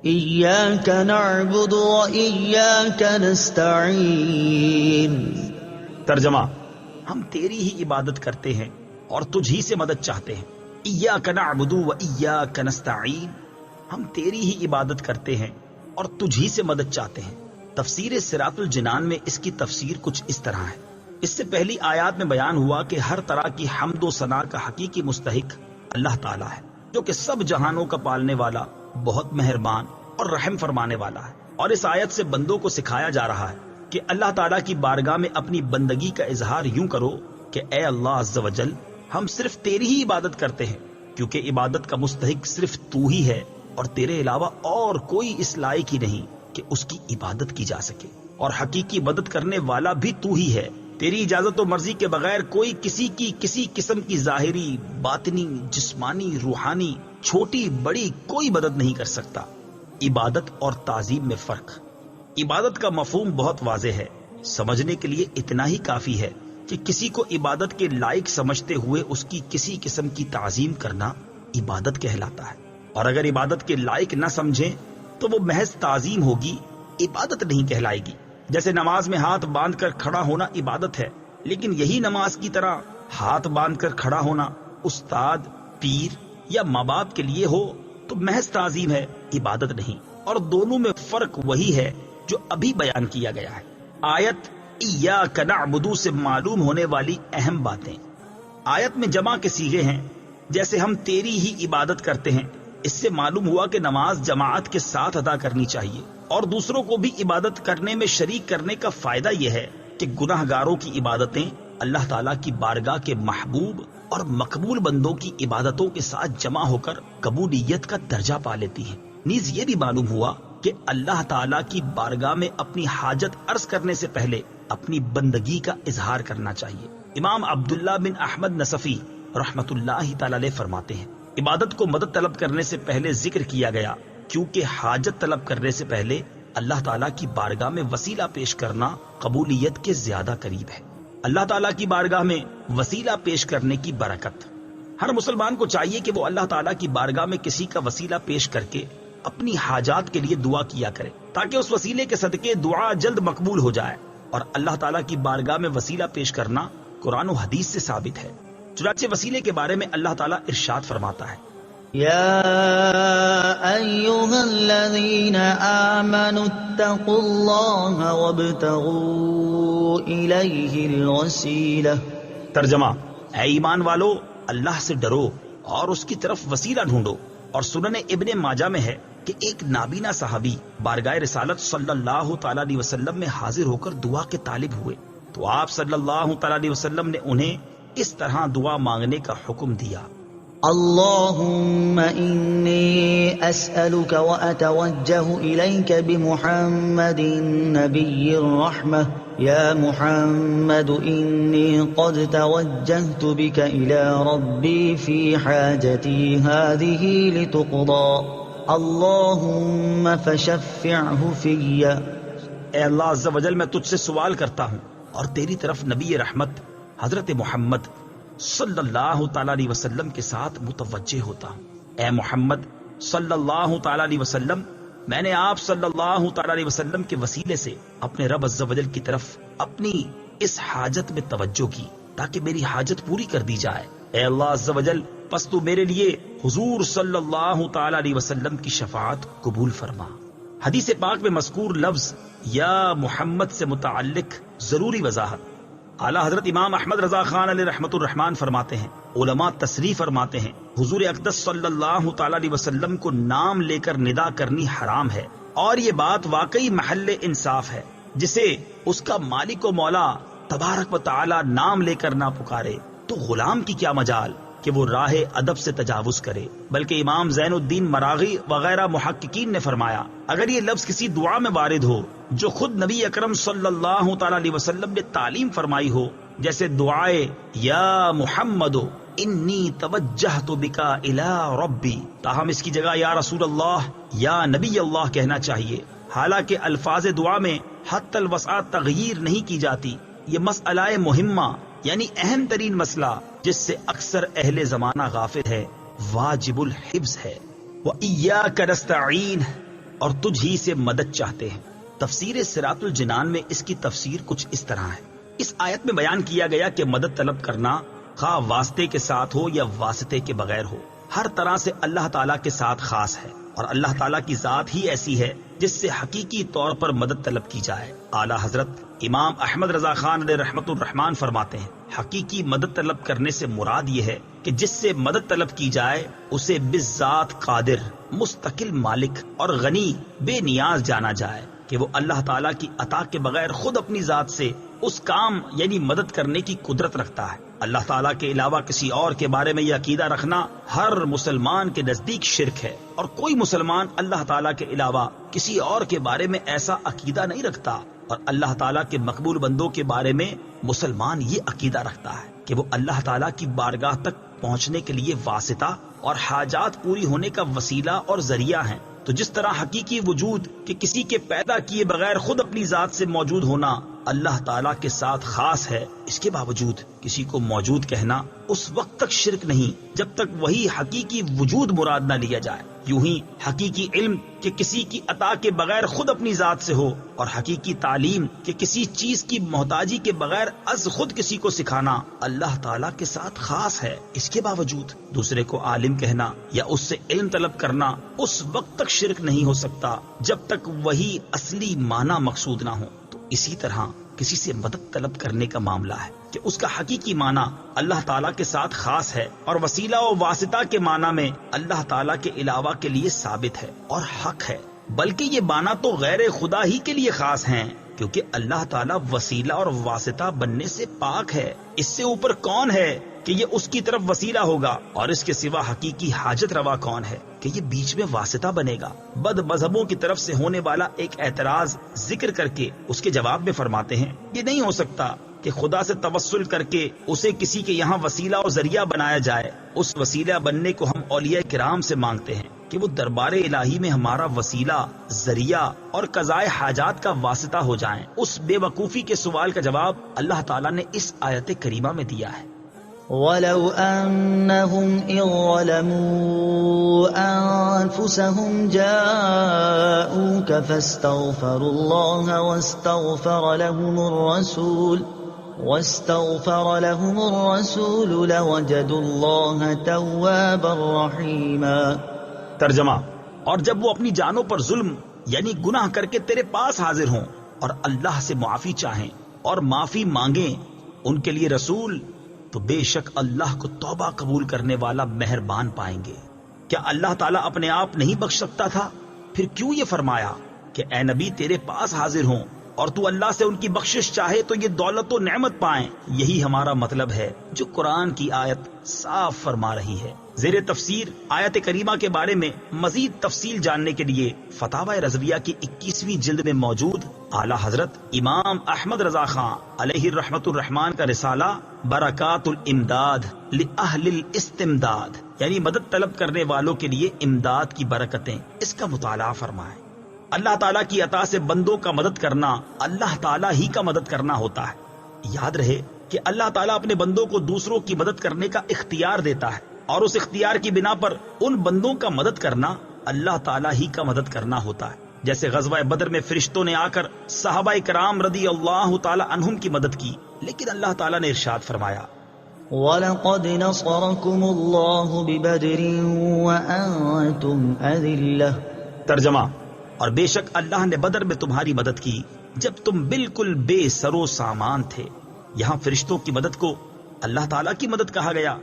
إياك نعبد وإياك نستعين۔ ترجمہ: ہم تیری ہی عبادت کرتے ہیں اور تجھ ہی سے مدد چاہتے ہیں۔ ایاک نعبد و ایاک نستعین، ہم تیری ہی عبادت کرتے ہیں اور تجھ ہی سے مدد چاہتے ہیں۔ تفسیر صراط الجنان میں اس کی تفسیر کچھ اس طرح ہے۔ اس سے پہلی آیات میں بیان ہوا کہ ہر طرح کی حمد و ثنا کا حقیقی مستحق اللہ تعالیٰ ہے، جو کہ سب جہانوں کا پالنے والا، بہت مہربان اور رحم فرمانے والا ہے۔ اور اس آیت سے بندوں کو سکھایا جا رہا ہے کہ اللہ تعالیٰ کی بارگاہ میں اپنی بندگی کا اظہار یوں کرو کہ اے اللہ عز و جل، ہم صرف تیری ہی عبادت کرتے ہیں، کیونکہ عبادت کا مستحق صرف تو ہی ہے اور تیرے علاوہ اور کوئی اس لائق ہی نہیں کہ اس کی عبادت کی جا سکے، اور حقیقی مدد کرنے والا بھی تو ہی ہے۔ تیری اجازت و مرضی کے بغیر کوئی کسی کی کسی قسم کی ظاہری، باطنی، جسمانی، روحانی، چھوٹی بڑی کوئی مدد نہیں کر سکتا۔ عبادت اور تعظیم میں فرق۔ عبادت کا مفہوم بہت واضح ہے، سمجھنے کے لیے اتنا ہی کافی ہے کہ کسی کو عبادت کے لائق سمجھتے ہوئے اس کی کسی قسم کی تعظیم کرنا عبادت کہلاتا ہے، اور اگر عبادت کے لائق نہ سمجھیں تو وہ محض تعظیم ہوگی، عبادت نہیں کہلائے گی۔ جیسے نماز میں ہاتھ باندھ کر کھڑا ہونا عبادت ہے، لیکن یہی نماز کی طرح ہاتھ باندھ کر کھڑا ہونا استاد، پیر یا ماں باپ کے لیے ہو تو محض تعظیم ہے، عبادت نہیں۔ اور دونوں میں فرق وہی ہے جو ابھی بیان کیا گیا ہے۔ آیت ایاک نعبد سے معلوم ہونے والی اہم باتیں۔ آیت میں جمع کے صیغے ہیں، جیسے ہم تیری ہی عبادت کرتے ہیں۔ اس سے معلوم ہوا کہ نماز جماعت کے ساتھ ادا کرنی چاہیے، اور دوسروں کو بھی عبادت کرنے میں شریک کرنے کا فائدہ یہ ہے کہ گناہ گاروں کی عبادتیں اللہ تعالیٰ کی بارگاہ کے محبوب اور مقبول بندوں کی عبادتوں کے ساتھ جمع ہو کر قبولیت کا درجہ پا لیتی ہیں۔ نیز یہ بھی معلوم ہوا کہ اللہ تعالیٰ کی بارگاہ میں اپنی حاجت عرض کرنے سے پہلے اپنی بندگی کا اظہار کرنا چاہیے۔ امام عبداللہ بن احمد نصفی رحمت اللہ تعالی علیہ فرماتے ہیں، عبادت کو مدد طلب کرنے سے پہلے ذکر کیا گیا، کیونکہ حاجت طلب کرنے سے پہلے اللہ تعالیٰ کی بارگاہ میں وسیلہ پیش کرنا قبولیت کے زیادہ قریب ہے۔ اللہ تعالیٰ کی بارگاہ میں وسیلہ پیش کرنے کی برکت۔ ہر مسلمان کو چاہیے کہ وہ اللہ تعالیٰ کی بارگاہ میں کسی کا وسیلہ پیش کر کے اپنی حاجات کے لیے دعا کیا کرے، تاکہ اس وسیلے کے صدقے دعا جلد مقبول ہو جائے۔ اور اللہ تعالیٰ کی بارگاہ میں وسیلہ پیش کرنا قرآن و حدیث سے ثابت ہے۔ چنانچہ وسیلے کے بارے میں اللہ تعالیٰ ارشاد فرماتا ہے، يا أيها الذين آمنوا اتقوا الله وابتغوا إليه الوسيلة۔ ترجمہ: اے ایمان والو، اللہ سے ڈرو اور اس کی طرف وسیلہ ڈھونڈو۔ اور سنن ابن ماجہ میں ہے کہ ایک نابینا صحابی بارگاہ رسالت صلی اللہ تعالی علیہ وسلم میں حاضر ہو کر دعا کے طالب ہوئے، تو آپ صلی اللہ تعالی علیہ وسلم نے انہیں اس طرح دعا مانگنے کا حکم دیا، اللهم إني أسألك وأتوجه إليك بمحمد نبي الرحمة يا محمد إني قد توجهت بك إلى ربي في حاجتي هذه لتقضى اللهم فشفعه في۔ اے اللہ عز و جل، میں تجھ سے سوال کرتا ہوں اور تیری طرف نبی رحمت حضرت محمد صلی اللہ تعالی علیہ وسلم کے ساتھ متوجہ ہوتا ہوں۔ اے محمد صلی اللہ تعالی علیہ وسلم، میں نے آپ صلی اللہ تعالی علیہ وسلم کے وسیلے سے اپنے رب عز و جل کی طرف اپنی اس حاجت میں توجہ کی تاکہ میری حاجت پوری کر دی جائے۔ اے اللہ عز و جل، پس تو میرے لیے حضور صلی اللہ تعالی علیہ وسلم کی شفاعت قبول فرما۔ حدیث پاک میں مذکور لفظ یا محمد سے متعلق ضروری وضاحت۔ اعلیٰ حضرت امام احمد رضا خان علیہ رحمت الرحمان فرماتے ہیں، علماء تصریح فرماتے ہیں، حضور اقدس صلی اللہ تعالی علیہ وسلم کو نام لے کر ندا کرنی حرام ہے، اور یہ بات واقعی محل انصاف ہے۔ جسے اس کا مالک و مولا تبارک و تعالی نام لے کر نہ پکارے تو غلام کی کیا مجال کہ وہ راہ ادب سے تجاوز کرے۔ بلکہ امام زین الدین مراغی وغیرہ محققین نے فرمایا، اگر یہ لفظ کسی دعا میں وارد ہو جو خود نبی اکرم صلی اللہ تعالی علیہ وسلم نے تعلیم فرمائی ہو، جیسے دعائے یا محمد انی توجہت بکا الی ربی، تاہم اس کی جگہ یا رسول اللہ یا نبی اللہ کہنا چاہیے۔ حالانکہ الفاظ دعا میں حتی الوسع تغییر نہیں کی جاتی۔ یہ مسئلہ مہمہ یعنی اہم ترین مسئلہ جس سے اکثر اہل زمانہ غافل ہے، واجب الحفظ ہے۔ وَإِيَّاكَ نَسْتَعِينُ، اور تجھ ہی سے مدد چاہتے ہیں۔ تفسیر صراط الجنان میں اس کی تفسیر کچھ اس طرح ہے۔ اس آیت میں بیان کیا گیا کہ مدد طلب کرنا خواہ واسطے کے ساتھ ہو یا واسطے کے بغیر ہو، ہر طرح سے اللہ تعالیٰ کے ساتھ خاص ہے، اور اللہ تعالیٰ کی ذات ہی ایسی ہے جس سے حقیقی طور پر مدد طلب کی جائے۔ اعلیٰ حضرت امام احمد رضا خان علیہ رحمت الرحمان فرماتے ہیں، حقیقی مدد طلب کرنے سے مراد یہ ہے کہ جس سے مدد طلب کی جائے اسے بالذات قادر، مستقل مالک اور غنی بے نیاز جانا جائے کہ وہ اللہ تعالیٰ کی عطا کے بغیر خود اپنی ذات سے اس کام یعنی مدد کرنے کی قدرت رکھتا ہے۔ اللہ تعالیٰ کے علاوہ کسی اور کے بارے میں یہ عقیدہ رکھنا ہر مسلمان کے نزدیک شرک ہے، اور کوئی مسلمان اللہ تعالیٰ کے علاوہ کسی اور کے بارے میں ایسا عقیدہ نہیں رکھتا، اور اللہ تعالیٰ کے مقبول بندوں کے بارے میں مسلمان یہ عقیدہ رکھتا ہے کہ وہ اللہ تعالیٰ کی بارگاہ تک پہنچنے کے لیے واسطہ اور حاجات پوری ہونے کا وسیلہ اور ذریعہ ہیں۔ تو جس طرح حقیقی وجود کہ کسی کے پیدا کیے بغیر خود اپنی ذات سے موجود ہونا اللہ تعالیٰ کے ساتھ خاص ہے، اس کے باوجود کسی کو موجود کہنا اس وقت تک شرک نہیں جب تک وہی حقیقی وجود مراد نہ لیا جائے۔ یوں ہی حقیقی علم کہ کسی کی عطا کے بغیر خود اپنی ذات سے ہو، اور حقیقی تعلیم کہ کسی چیز کی محتاجی کے بغیر از خود کسی کو سکھانا اللہ تعالیٰ کے ساتھ خاص ہے، اس کے باوجود دوسرے کو عالم کہنا یا اس سے علم طلب کرنا اس وقت تک شرک نہیں ہو سکتا جب تک وہی اصلی معنی مقصود نہ ہو۔ تو اسی طرح کسی سے مدد طلب کرنے کا معاملہ ہے کہ اس کا حقیقی معنی اللہ تعالیٰ کے ساتھ خاص ہے، اور وسیلہ و واسطہ کے معنی میں اللہ تعالیٰ کے علاوہ کے لیے ثابت ہے اور حق ہے، بلکہ یہ معنی تو غیر خدا ہی کے لیے خاص ہیں، کیونکہ اللہ تعالیٰ وسیلہ اور واسطہ بننے سے پاک ہے۔ اس سے اوپر کون ہے کہ یہ اس کی طرف وسیلہ ہوگا، اور اس کے سوا حقیقی حاجت روا کون ہے کہ یہ بیچ میں واسطہ بنے گا؟ بد مذہبوں کی طرف سے ہونے والا ایک اعتراض ذکر کر کے اس کے جواب میں فرماتے ہیں، یہ نہیں ہو سکتا کہ خدا سے توسل کر کے اسے کسی کے یہاں وسیلہ اور ذریعہ بنایا جائے۔ اس وسیلہ بننے کو ہم اولیاء کرام سے مانگتے ہیں کہ وہ دربار الہی میں ہمارا وسیلہ، ذریعہ اور قضائے حاجات کا واسطہ ہو جائیں۔ اس بے وقوفی کے سوال کا جواب اللہ تعالیٰ نے اس آیت کریمہ میں دیا ہے۔ وَلَوْ أَنَّهُمْ إِذْ ظَلَمُوا أَنفُسَهُمْ جَاءُوكَ فَاسْتَغْفَرُوا اللَّهَ واستغفر لهم الرسول لوجدوا الله توابا رحيما۔ ترجمہ، اور جب وہ اپنی جانوں پر ظلم یعنی گناہ کر کے تیرے پاس حاضر ہوں اور اللہ سے معافی چاہیں اور معافی مانگیں ان کے لیے رسول، تو بے شک اللہ کو توبہ قبول کرنے والا مہربان پائیں گے۔ کیا اللہ تعالیٰ اپنے آپ نہیں بخش سکتا تھا؟ پھر کیوں یہ فرمایا کہ اے نبی تیرے پاس حاضر ہوں اور تو اللہ سے ان کی بخشش چاہے تو یہ دولت و نعمت پائیں؟ یہی ہمارا مطلب ہے جو قرآن کی آیت صاف فرما رہی ہے۔ زیر تفسیر آیت کریمہ کے بارے میں مزید تفصیل جاننے کے لیے فتاوی رضویہ کی 21ویں جلد میں موجود اعلیٰ حضرت امام احمد رضا خان علیہ رحمت الرحمان کا رسالہ برکات الامداد لأہل الاستمداد یعنی مدد طلب کرنے والوں کے لیے امداد کی برکتیں، اس کا مطالعہ فرمائیں۔ اللہ تعالیٰ کی عطا سے بندوں کا مدد کرنا اللہ تعالیٰ ہی کا مدد کرنا ہوتا ہے۔ یاد رہے کہ اللہ تعالیٰ اپنے بندوں کو دوسروں کی مدد کرنے کا اختیار دیتا ہے، اور اس اختیار کی بنا پر ان بندوں کا مدد کرنا اللہ تعالیٰ ہی کا مدد کرنا ہوتا ہے۔ جیسے غزوہ بدر میں فرشتوں نے آ کر صحابہ کرام رضی اللہ تعالیٰ عنہم کی مدد کی، لیکن اللہ تعالیٰ نے ارشاد فرمایا وَلَقَدْ نَصَرَكُمُ اللَّهُ بِبَدْرٍ وَأَنْتُمْ أَذِلَّةٌ۔ ترجمہ، اور بے شک اللہ نے بدر میں تمہاری مدد کی جب تم بالکل بے سر و سامان تھے۔ یہاں فرشتوں کی مدد کو اللہ تعالیٰ کی مدد کہا گیا،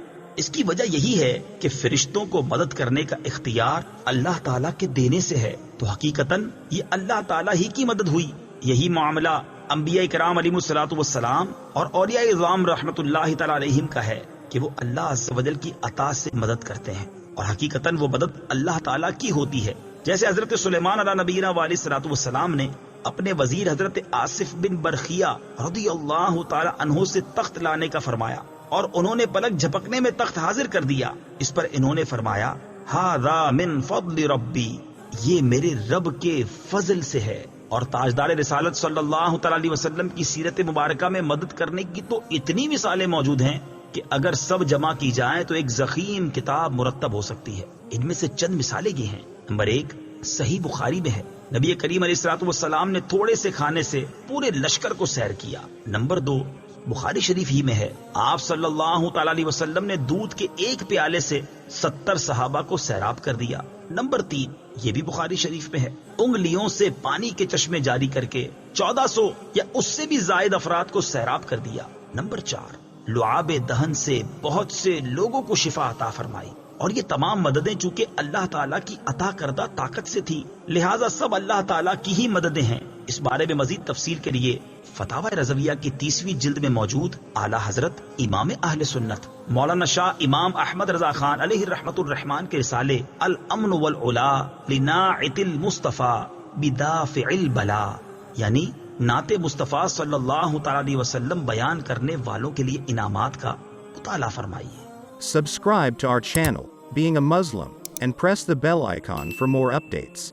اس کی وجہ یہی ہے کہ فرشتوں کو مدد کرنے کا اختیار اللہ تعالیٰ کے دینے سے ہے، تو حقیقتاً یہ اللہ تعالیٰ ہی کی مدد ہوئی۔ یہی معاملہ انبیاء کرام علیہ الصلوۃ والسلام اور اولیاء اعظام رحمت اللہ تعالیٰ علیہم کا ہے کہ وہ اللہ عز و جل کی عطا سے مدد کرتے ہیں، اور حقیقتاً وہ مدد اللہ تعالیٰ کی ہوتی ہے۔ جیسے حضرت سلیمان علیہ نبینا علیہ الصلوۃ والسلام نے اپنے وزیر حضرت آصف بن برخیہ رضی اللہ تعالی عنہ سے تخت لانے کا فرمایا، اور انہوں نے پلک جھپکنے میں تخت حاضر کر دیا۔ اس پر انہوں نے فرمایا ھذا من فضل ربی، یہ میرے رب کے فضل سے ہے۔ اور تاجدار رسالت صلی اللہ تعالی علیہ وسلم کی سیرت مبارکہ میں مدد کرنے کی تو اتنی مثالیں موجود ہیں کہ اگر سب جمع کی جائیں تو ایک ضخیم کتاب مرتب ہو سکتی ہے۔ ان میں سے چند مثالیں یہ ہیں۔ نمبر 1، صحیح بخاری میں ہے، نبی کریم علیہ الصلوۃ والسلام نے تھوڑے سے کھانے سے پورے لشکر کو سیر کیا۔ نمبر 2، بخاری شریف ہی میں ہے، آپ صلی اللہ تعالی علیہ وسلم نے دودھ کے ایک پیالے سے 70 صحابہ کو سیراب کر دیا۔ نمبر 3، یہ بھی بخاری شریف میں ہے، انگلیوں سے پانی کے چشمے جاری کر کے 1400 یا اس سے بھی زائد افراد کو سیراب کر دیا۔ نمبر 4، لعاب دہن سے بہت سے لوگوں کو شفا عطا فرمائی، اور یہ تمام مددیں چونکہ اللہ تعالیٰ کی عطا کردہ طاقت سے تھی، لہٰذا سب اللہ تعالیٰ کی ہی مددیں ہیں۔ اس بارے میں مزید تفصیل کے لیے فتاوی رضویہ کی 30ویں جلد میں موجود اعلیٰ حضرت امام اہل سنت مولانا شاہ امام احمد رضا خان علیہ رحمت الرحمان کے رسالے الامن والعلا لناعت المصطفیٰ بدافع البلا، یعنی نعت مصطفیٰ صلی اللہ تعالی علیہ وسلم بیان کرنے والوں کے لیے انعامات کا مطالعہ فرمائیے۔ Subscribe to our channel, Being a Muslim, and press the bell icon for more updates.